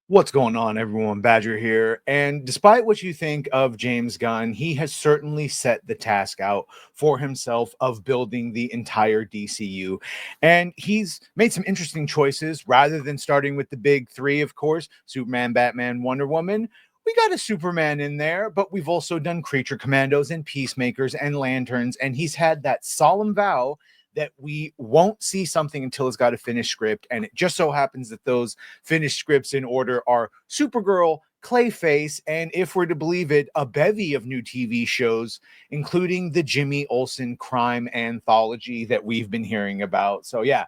What's going on, everyone? Badger here. And despite what you think of James Gunn, he has certainly set the task out for himself of building the entire DCU. And he's made some interesting choices rather than starting with the big three, of course Superman, Batman, Wonder Woman. We got a Superman in there, but we've also done Creature Commandos and Peacemakers and Lanterns. And he's had that solemn vow that we won't see something until it's got a finished script. And it just so happens that those finished scripts in order are Supergirl, Clayface, and if we're to believe it, a bevy of new TV shows, including the Jimmy Olsen crime anthology that we've been hearing about. So, yeah.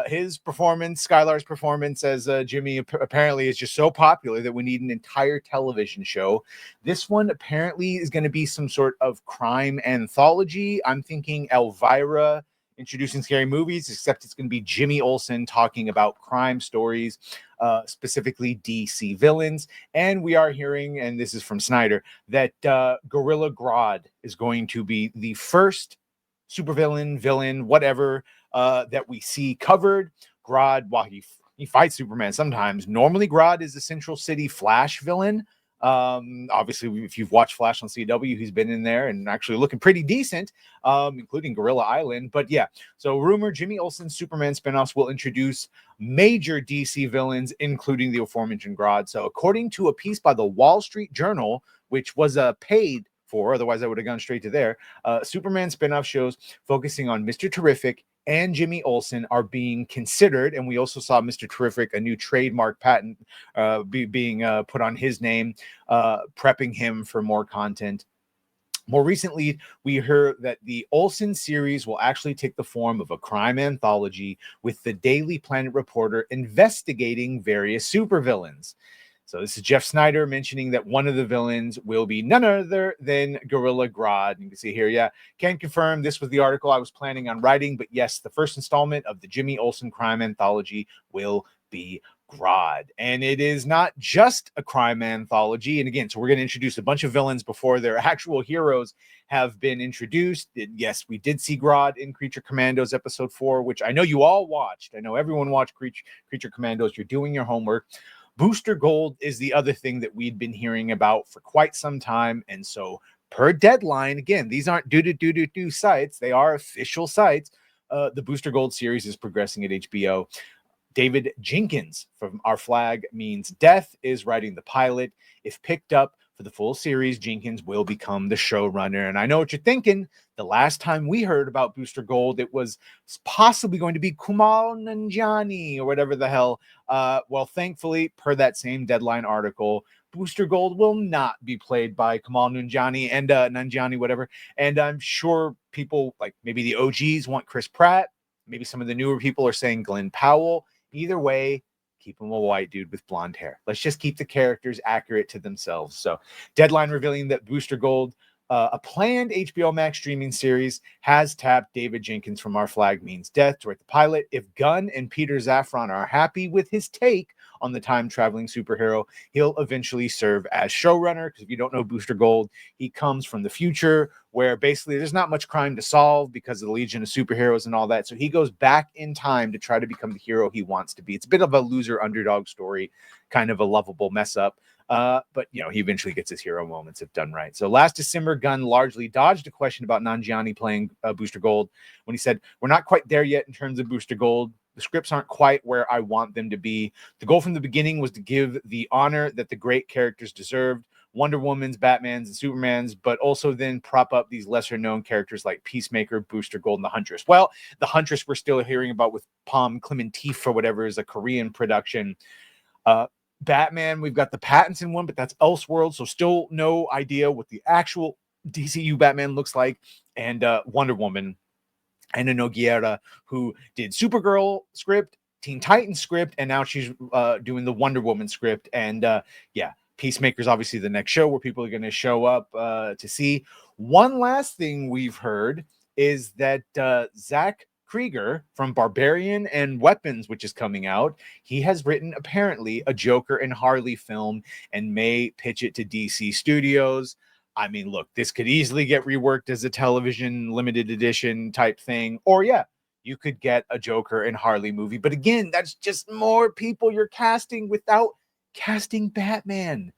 His performance, Skylar's performance as Jimmy, apparently is just so popular that we need an entire television show. This one apparently is going to be some sort of crime anthology. I'm thinking Elvira introducing scary movies, except it's going to be Jimmy Olsen talking about crime stories, specifically DC villains. And we are hearing, and this is from Snyder, that Gorilla Grodd is going to be the first supervillain, villain, whatever, that we see covered. Grodd, while he fights Superman sometimes, normally Grodd is a Central City Flash villain. Obviously, if you've watched Flash on CW, he's been in there and actually looking pretty decent, including Gorilla Island. But yeah, so rumor Jimmy Olsen's Superman spinoffs will introduce major DC villains, including the aforementioned Grodd. So according to a piece by the Wall Street Journal, which was paid for, otherwise I would have gone straight to there, Superman spinoff shows focusing on Mr. Terrific and Jimmy Olsen are being considered. And we also saw Mr. Terrific, a new trademark patent being put on his name, prepping him for more content. More recently, we heard that the Olsen series will actually take the form of a crime anthology with the Daily Planet reporter investigating various supervillains. So this is Jeff Snyder mentioning that one of the villains will be none other than Gorilla Grodd. You can see here, yeah, can confirm this was the article I was planning on writing, but yes, the first installment of the Jimmy Olsen crime anthology will be Grodd. And it is not just a crime anthology. And again, so we're going to introduce a bunch of villains before their actual heroes have been introduced. Yes, we did see Grodd in Creature Commandos episode 4, which I know you all watched. I know everyone watched Creature Commandos. You're doing your homework. Booster Gold is the other thing that we'd been hearing about for quite some time. And so per deadline, again, these aren't do sites. They are official sites. The Booster Gold series is progressing at HBO. David Jenkins from Our Flag Means Death is writing the pilot. If picked up for the full series, Jenkins will become the showrunner. And I know what you're thinking. The last time we heard about Booster Gold, it was possibly going to be Kumail Nanjiani or whatever the hell. Well, thankfully, per that same deadline article, Booster Gold will not be played by Kumail Nanjiani and Nanjiani, whatever. And I'm sure people like maybe the OGs want Chris Pratt. Maybe some of the newer people are saying Glenn Powell. Either way, keep him a white dude with blonde hair. Let's just keep the characters accurate to themselves. So, Deadline revealing that Booster Gold, a planned HBO Max streaming series, has tapped David Jenkins from Our Flag Means Death to write the pilot. If Gunn and Peter Safran are happy with his take on the time-traveling superhero, he'll eventually serve as showrunner. Because if you don't know Booster Gold, he comes from the future where basically there's not much crime to solve because of the Legion of Superheroes and all that. So he goes back in time to try to become the hero he wants to be. It's a bit of a loser underdog story, kind of a lovable mess up. But, you know, he eventually gets his hero moments if done right. So last December, Gunn largely dodged a question about Nanjiani playing Booster Gold when he said, "We're not quite there yet in terms of Booster Gold. The scripts aren't quite where I want them to be. The goal from the beginning was to give the honor that the great characters deserved. Wonder Woman's, Batman's, and Superman's, but also then prop up these lesser known characters like Peacemaker, Booster Gold, and the Huntress." Well, the Huntress we're still hearing about with Palm Clementif or whatever is a Korean production. Batman, we've got the Pattinson one, but that's Elseworld, so still no idea what the actual DCU Batman looks like. And Wonder Woman, Anna Nogueira, who did Supergirl script, Teen Titans script, and now she's doing the Wonder Woman script. And yeah, Peacemaker's obviously the next show where people are going to show up to see. One last thing we've heard is that Zach Krieger from Barbarian and Weapons, which is coming out, he has written apparently a Joker and Harley film and may pitch it to DC Studios. I mean, look, this could easily get reworked as a television limited edition type thing. Or, yeah, you could get a Joker and Harley movie. But again, that's just more people you're casting without casting Batman.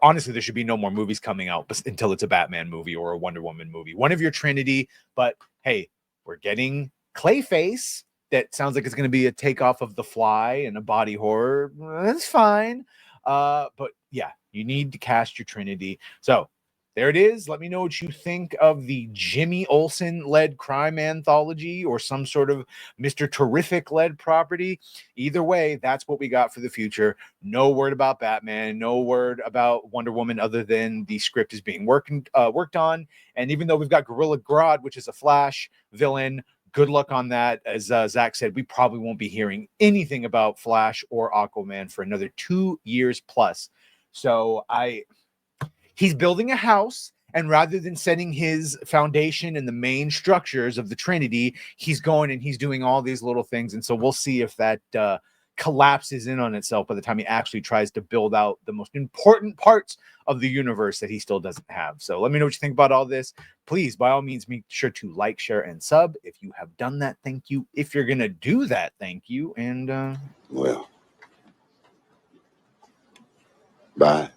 Honestly, there should be no more movies coming out until it's a Batman movie or a Wonder Woman movie. One of your Trinity, but hey, we're getting Clayface. That sounds like it's going to be a takeoff of The Fly and a body horror. That's fine. But yeah, you need to cast your Trinity. So there it is. Let me know what you think of the Jimmy Olsen-led crime anthology or some sort of Mr. Terrific-led property. Either way, that's what we got for the future. No word about Batman, no word about Wonder Woman other than the script is being worked on. And even though we've got Gorilla Grodd, which is a Flash villain, good luck on that. As Zach said, we probably won't be hearing anything about Flash or Aquaman for another 2 years plus. So he's building a house, and rather than setting his foundation and the main structures of the Trinity, he's going and he's doing all these little things. And so we'll see if that collapses in on itself by the time he actually tries to build out the most important parts of the universe that he still doesn't have. So let me know what you think about all this. Please, by all means, make sure to like, share, and sub. If you have done that, thank you. If you're going to do that, thank you. And well, bye.